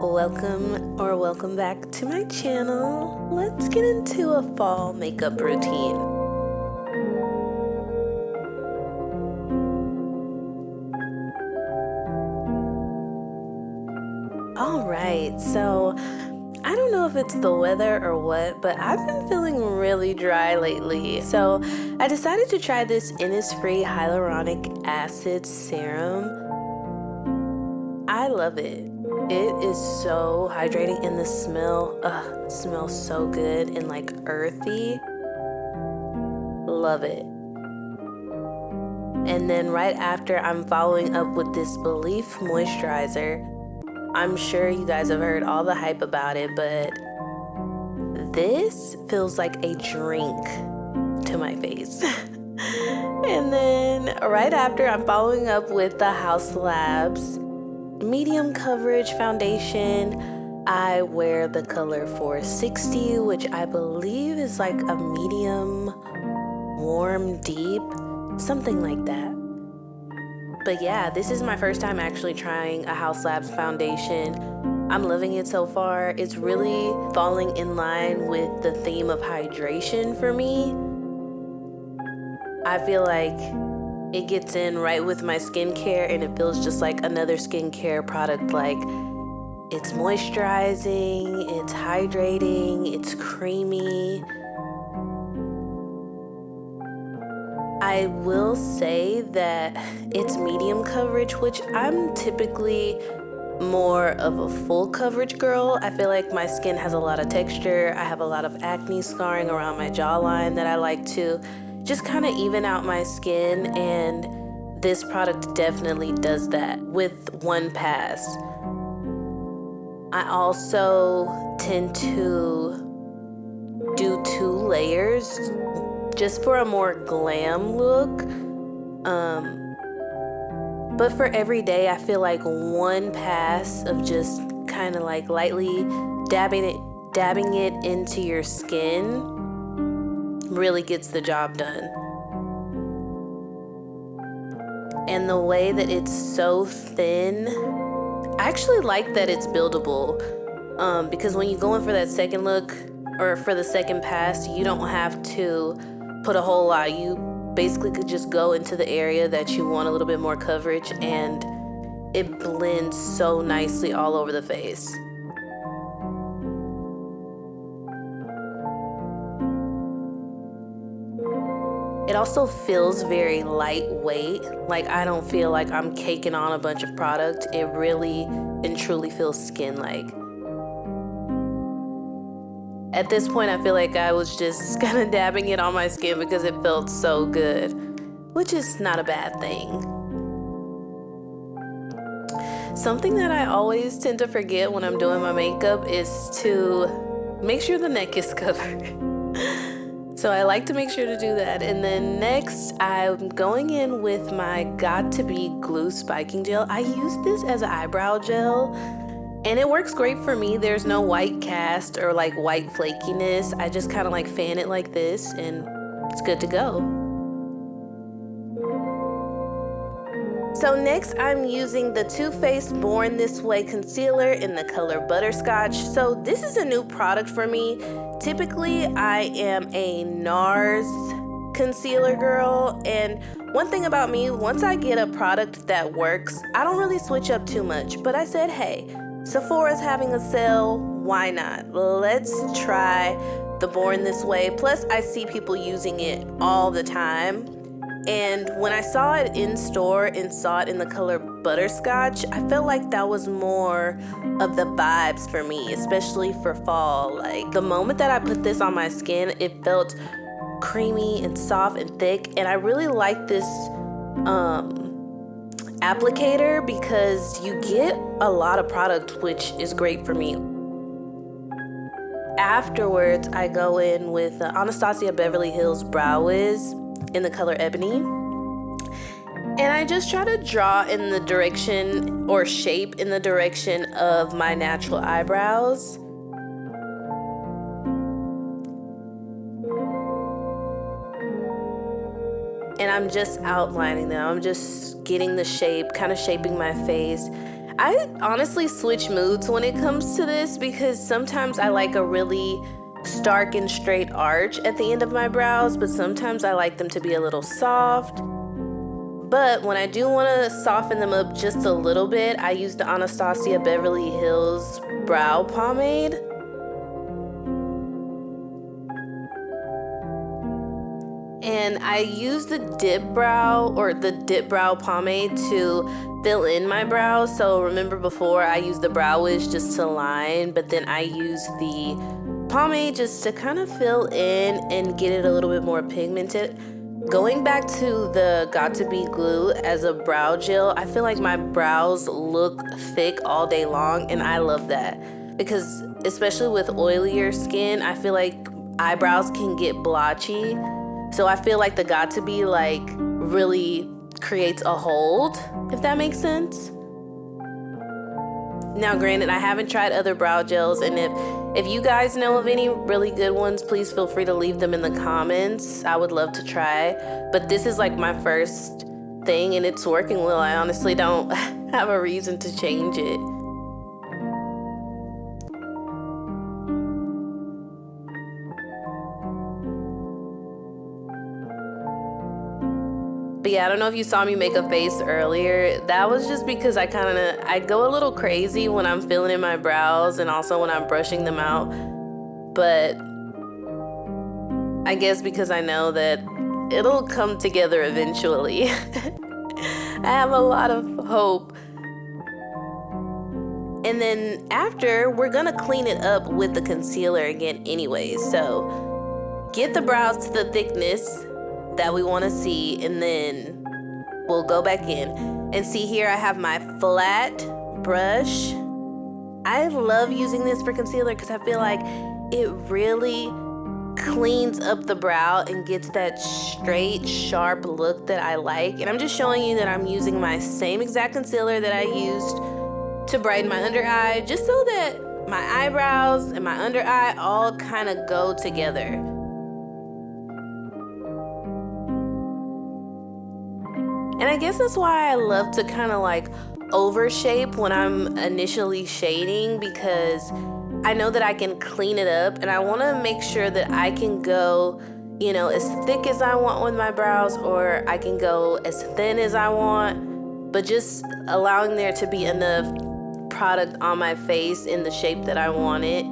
Welcome back to my channel. Let's get into a fall makeup routine. Alright, so I don't know if it's the weather or what, but I've been feeling really dry lately. So I decided to try this Innisfree Hyaluronic Acid Serum. I love it. It is so hydrating, and the smell, smells so good and like earthy. Love it. And then right after, I'm following up with this Belif moisturizer. I'm sure you guys have heard all the hype about it, but this feels like a drink to my face. And then right after, I'm following up with the Haus medium coverage foundation. I wear the color 460, which I believe is like a medium warm deep, something like that. But yeah, this is my first time actually trying a Haus foundation. I'm loving it so far. It's really falling in line with the theme of hydration for me. I feel like it gets in right with my skincare, and it feels just like another skincare product. Like, it's moisturizing, it's hydrating, it's creamy. I will say that it's medium coverage, which I'm typically more of a full coverage girl. I feel like my skin has a lot of texture. I have a lot of acne scarring around my jawline that I like to just kind of even out my skin, and this product definitely does that with one pass. I also tend to do 2 layers just for a more glam look. But for every day, I feel like one pass of just kind of like lightly dabbing it into your skin really gets the job done. And the way that it's so thin, I actually like that it's buildable, because when you go in for that second look or for the second pass, you don't have to put a whole lot. You basically could just go into the area that you want a little bit more coverage, and it blends so nicely all over the face. It also feels very lightweight. Like, I don't feel like I'm caking on a bunch of product. It really and truly feels skin-like. At this point, I feel like I was just kind of dabbing it on my skin because it felt so good, which is not a bad thing. Something that I always tend to forget when I'm doing my makeup is to make sure the neck is covered. So I like to make sure to do that. And then next, I'm going in with my Got2b Glue Spiking Gel. I use this as an eyebrow gel, and it works great for me. There's no white cast or like white flakiness. I just kind of like fan it like this, and it's good to go. So next, I'm using the Too Faced Born This Way concealer in the color Butterscotch. So this is a new product for me. Typically, I am a NARS concealer girl, and one thing about me, once I get a product that works, I don't really switch up too much. But I said, hey, Sephora's having a sale, why not? Let's try the Born This Way. Plus, I see people using it all the time. And when I saw it in store and saw it in the color Butterscotch, I felt like that was more of the vibes for me, especially for fall. Like, the moment that I put this on my skin, it felt creamy and soft and thick. And I really like this applicator because you get a lot of product, which is great for me. Afterwards, I go in with Anastasia Beverly Hills Brow Wiz in the color Ebony. And I just try to draw in the direction or shape in the direction of my natural eyebrows. And I'm just outlining them. I'm just getting the shape, kind of shaping my face. I honestly switch moods when it comes to this because sometimes I like a really stark and straight arch at the end of my brows, but sometimes I like them to be a little soft. But when I do want to soften them up just a little bit, I use the Anastasia Beverly Hills Brow Pomade. And I use the DIPBROW or the DIPBROW pomade to fill in my brows. So remember before I used the brow wish just to line, but then I use the pomade just to kind of fill in and get it a little bit more pigmented. Going back to the Got2b glue as a brow gel, I feel like my brows look thick all day long, and I love that because especially with oilier skin, I feel like eyebrows can get blotchy. So I feel like the Got2b like really creates a hold, if that makes sense. Now granted, I haven't tried other brow gels, and if you guys know of any really good ones, please feel free to leave them in the comments. I would love to try, but this is like my first thing and it's working well. I honestly don't have a reason to change it. But yeah, I don't know if you saw me make a face earlier. That was just because I go a little crazy when I'm filling in my brows and also when I'm brushing them out. But I guess because I know that it'll come together eventually. I have a lot of hope. And then after, we're gonna clean it up with the concealer again anyway. So get the brows to the thickness that we want to see, and then we'll go back in and see. Here I have my flat brush. I love using this for concealer because I feel like it really cleans up the brow and gets that straight, sharp look that I like. And I'm just showing you that I'm using my same exact concealer that I used to brighten my under eye, just so that my eyebrows and my under eye all kind of go together. And I guess that's why I love to kind of like overshape when I'm initially shading, because I know that I can clean it up and I want to make sure that I can go, you know, as thick as I want with my brows, or I can go as thin as I want, but just allowing there to be enough product on my face in the shape that I want it.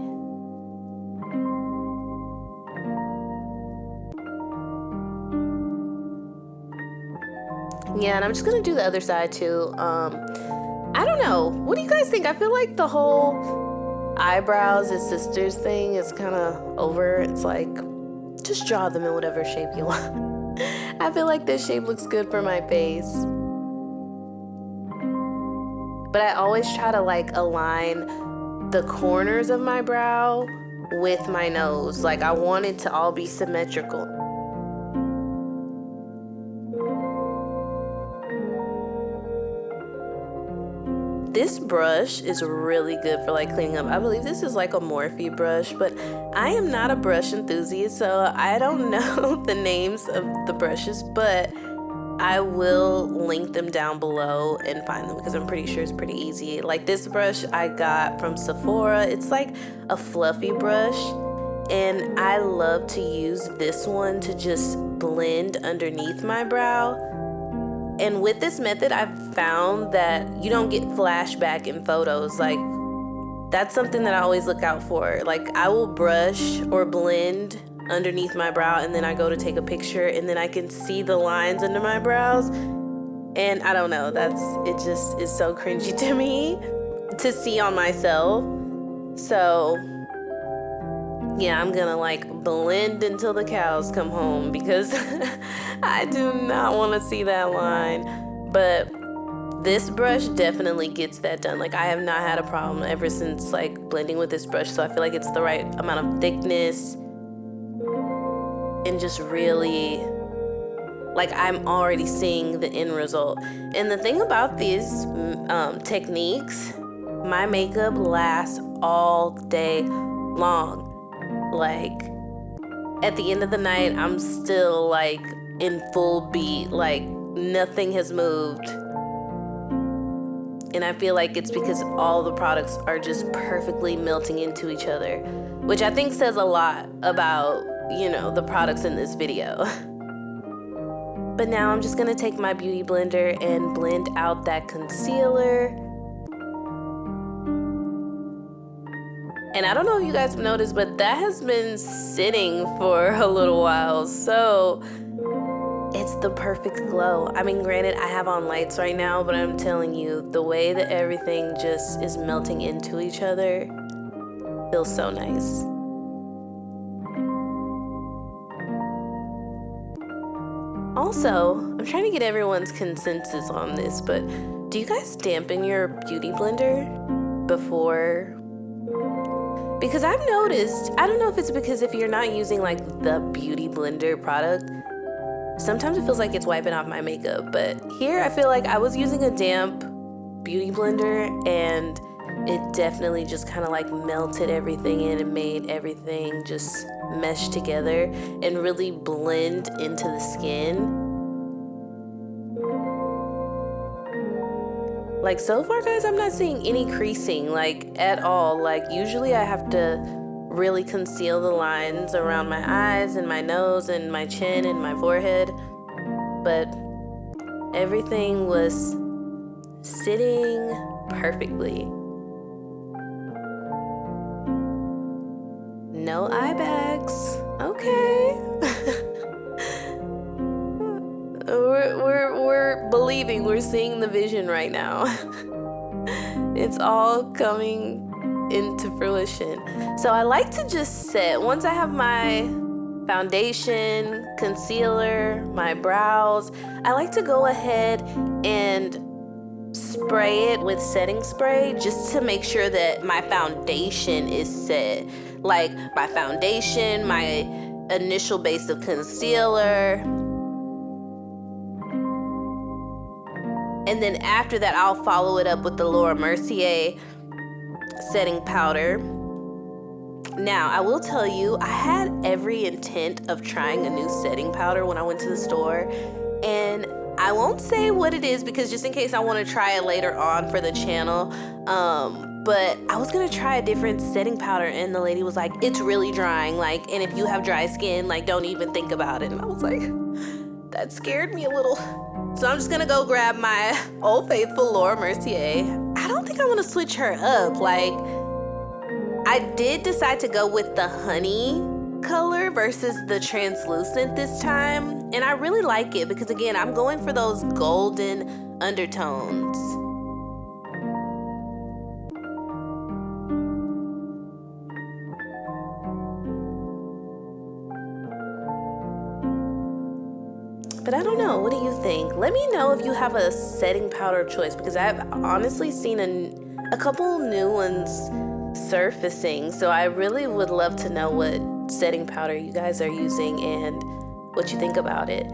Yeah, and I'm just gonna do the other side too. I don't know. What do you guys think? I feel like the whole eyebrows as sisters thing is kind of over. It's like, just draw them in whatever shape you want. I feel like this shape looks good for my face. But I always try to like align the corners of my brow with my nose. Like I want it to all be symmetrical. This brush is really good for like cleaning up. I believe this is like a Morphe brush, but I am not a brush enthusiast, so I don't know the names of the brushes, but I will link them down below and find them because I'm pretty sure it's pretty easy. Like this brush I got from Sephora. It's like a fluffy brush, and I love to use this one to just blend underneath my brow. And with this method, I've found that you don't get flashback in photos. Like, that's something that I always look out for. Like, I will brush or blend underneath my brow, and then I go to take a picture, and then I can see the lines under my brows. And I don't know, it just is so cringy to me to see on myself. So yeah, I'm gonna like blend until the cows come home because I do not want to see that line. But this brush definitely gets that done. Like I have not had a problem ever since like blending with this brush. So I feel like it's the right amount of thickness and just really like I'm already seeing the end result. And the thing about these techniques, my makeup lasts all day long. Like at the end of the night, I'm still like in full beat, like nothing has moved. And I feel like it's because all the products are just perfectly melting into each other, which I think says a lot about, you know, the products in this video. But now I'm just gonna take my beauty blender and blend out that concealer. And I don't know if you guys have noticed, but that has been sitting for a little while, so it's the perfect glow. I mean, granted, I have on lights right now, but I'm telling you, the way that everything just is melting into each other feels so nice. Also, I'm trying to get everyone's consensus on this, but do you guys dampen your beauty blender before? Because I've noticed, I don't know if it's because if you're not using like the beauty blender product, sometimes it feels like it's wiping off my makeup, but here I feel like I was using a damp beauty blender and it definitely just kind of like melted everything in and made everything just mesh together and really blend into the skin. Like so far, guys, I'm not seeing any creasing like at all. Like usually I have to really conceal the lines around my eyes and my nose and my chin and my forehead, but everything was sitting perfectly. No eye bags. Okay. we're believing, we're seeing the vision right now. It's all coming into fruition. So I like to just set, once I have my foundation, concealer, my brows, I like to go ahead and spray it with setting spray just to make sure that my foundation is set. Like my foundation, my initial base of concealer. And then after that, I'll follow it up with the Mercier setting powder. Now, I will tell you, I had every intent of trying a new setting powder when I went to the store. And I won't say what it is because just in case I want to try it later on for the channel. But I was going to try a different setting powder and the lady was like, it's really drying. Like, and if you have dry skin, like, don't even think about it. And I was like, that scared me a little. So I'm just going to go grab my Old Faithful Mercier. I don't think I want to switch her up. Like, I did decide to go with the honey color versus the translucent this time. And I really like it because, again, I'm going for those golden undertones. But I don't know, what do you think? Let me know if you have a setting powder of choice because I've honestly seen a couple new ones surfacing. So I really would love to know what setting powder you guys are using and what you think about it.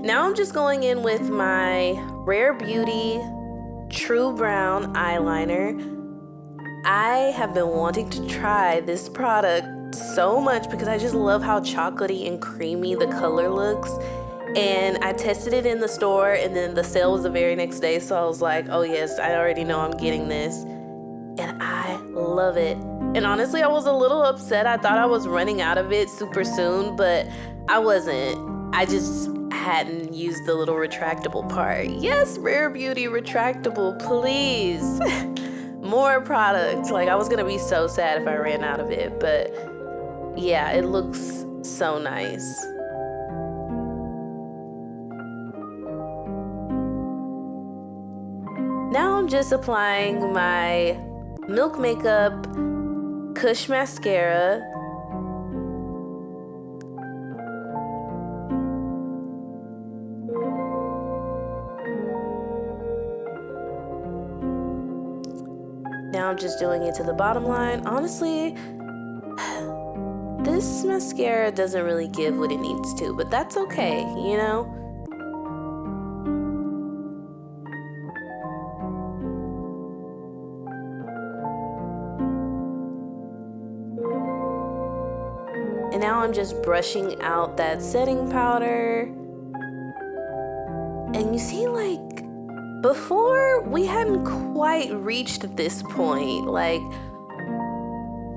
Now I'm just going in with my Rare Beauty True Brown eyeliner. I have been wanting to try this product so much because I just love how chocolatey and creamy the color looks. And I tested it in the store and then the sale was the very next day. So I was like, oh yes, I already know I'm getting this. And I love it. And honestly, I was a little upset. I thought I was running out of it super soon, but I wasn't. I just hadn't used the little retractable part. Yes, Rare Beauty retractable, please. More product. Like, I was gonna be so sad if I ran out of it, but yeah, it looks so nice. Now I'm just applying my Milk Makeup Kush Mascara. Now I'm just doing it to the bottom line. Honestly, this mascara doesn't really give what it needs to, but that's okay, you know? now I'm just brushing out that setting powder. And you see, like, before we hadn't quite reached this point. Like,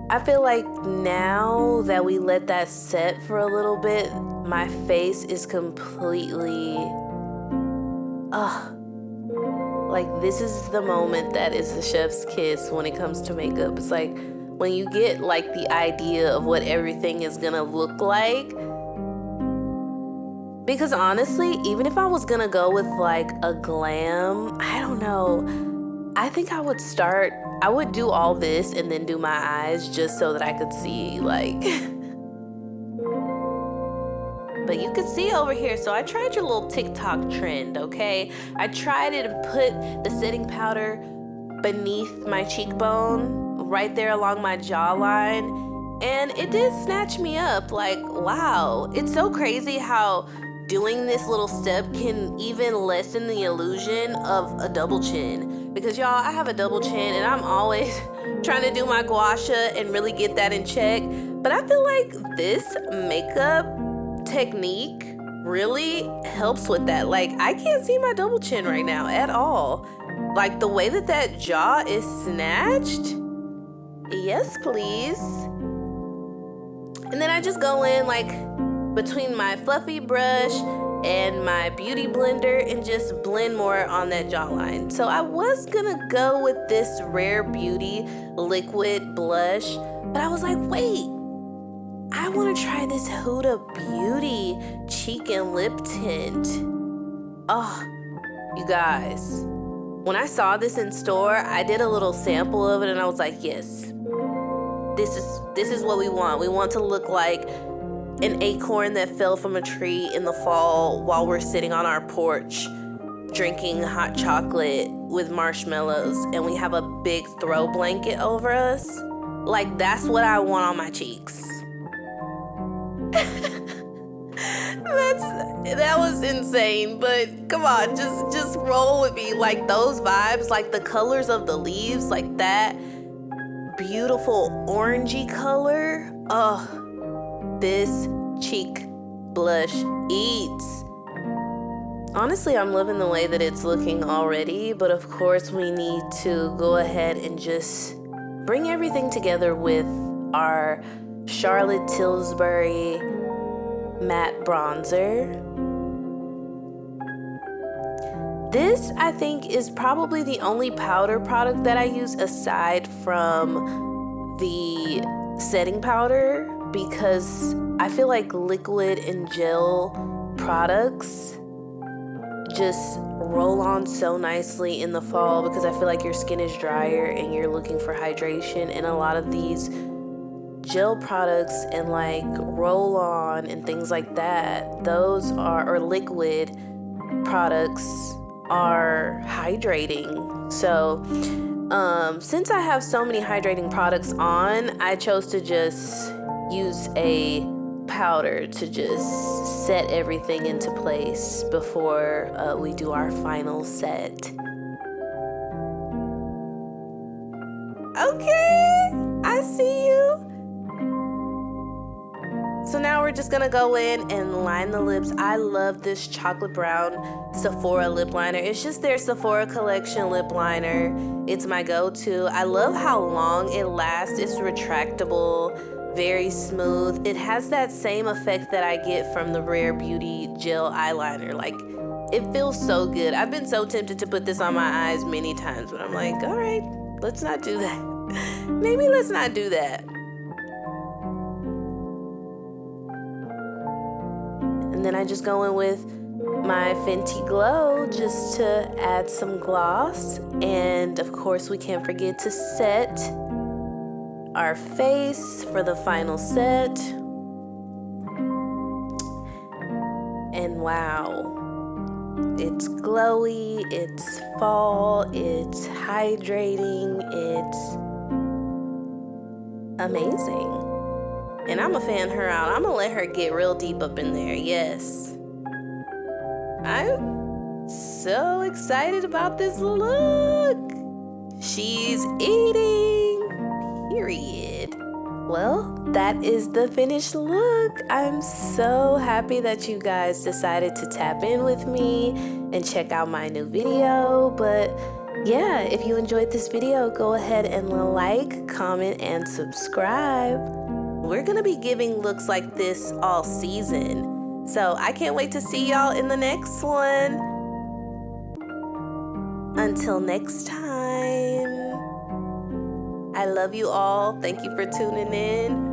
I feel like now that we let that set for a little bit, my face is completely, like, this is the moment that is the chef's kiss when it comes to makeup. It's like when you get like the idea of what everything is gonna look like. Because honestly, even if I was gonna go with like a glam, I don't know, I think I would do all this and then do my eyes just so that I could see, like, but you can see over here. So I tried your little TikTok trend, okay? I tried it and put the setting powder beneath my cheekbone, right there along my jawline, and it did snatch me up. Like, wow, it's so crazy how doing this little step can even lessen the illusion of a double chin. Because y'all, I have a double chin and I'm always trying to do my gua sha and really get that in check. But I feel like this makeup technique really helps with that. Like, I can't see my double chin right now at all. Like, the way that jaw is snatched, yes please. And then I just go in like between my fluffy brush and my beauty blender and just blend more on that jawline. So I was gonna go with this Rare Beauty liquid blush, but I was like, wait, I wanna try this Huda Beauty cheek and lip tint. Oh, you guys, when I saw this in store, I did a little sample of it and I was like, yes, this is what we want. We want to look like an acorn that fell from a tree in the fall while we're sitting on our porch drinking hot chocolate with marshmallows and we have a big throw blanket over us. Like, that's what I want on my cheeks. That was insane, but come on, just roll with me. Like, those vibes, like the colors of the leaves, like that beautiful orangey color. Oh, this cheek blush eats. Honestly, I'm loving the way that it's looking already, but of course we need to go ahead and just bring everything together with our Charlotte Tilbury matte bronzer. This, I think, is probably the only powder product that I use aside from the setting powder, because I feel like liquid and gel products just roll on so nicely in the fall, because I feel like your skin is drier and you're looking for hydration, and a lot of these gel products and like roll on and things like that, those are, or liquid products are hydrating. So since I have so many hydrating products on, I chose to just use a powder to just set everything into place before we do our final set. Okay, I see you. So now we're just gonna go in and line the lips. I love this chocolate brown Sephora lip liner. It's just their Sephora collection lip liner. It's my go-to. I love how long it lasts. It's retractable, very smooth. It has that same effect that I get from the Rare Beauty gel eyeliner. Like, it feels so good. I've been so tempted to put this on my eyes many times, but I'm like, all right, let's not do that. Maybe let's not do that. And then I just go in with my Fenty Glow just to add some gloss. And of course, we can't forget to set our face for the final set. And wow, it's glowy, it's fall, it's hydrating, it's amazing. And I'm gonna fan her out. I'm gonna let her get real deep up in there, yes. I'm so excited about this look. She's eating, period. Well, that is the finished look. I'm so happy that you guys decided to tap in with me and check out my new video. But yeah, if you enjoyed this video, go ahead and like, comment, and subscribe. We're gonna be giving looks like this all season. So I can't wait to see y'all in the next one. Until next time. I love you all. Thank you for tuning in.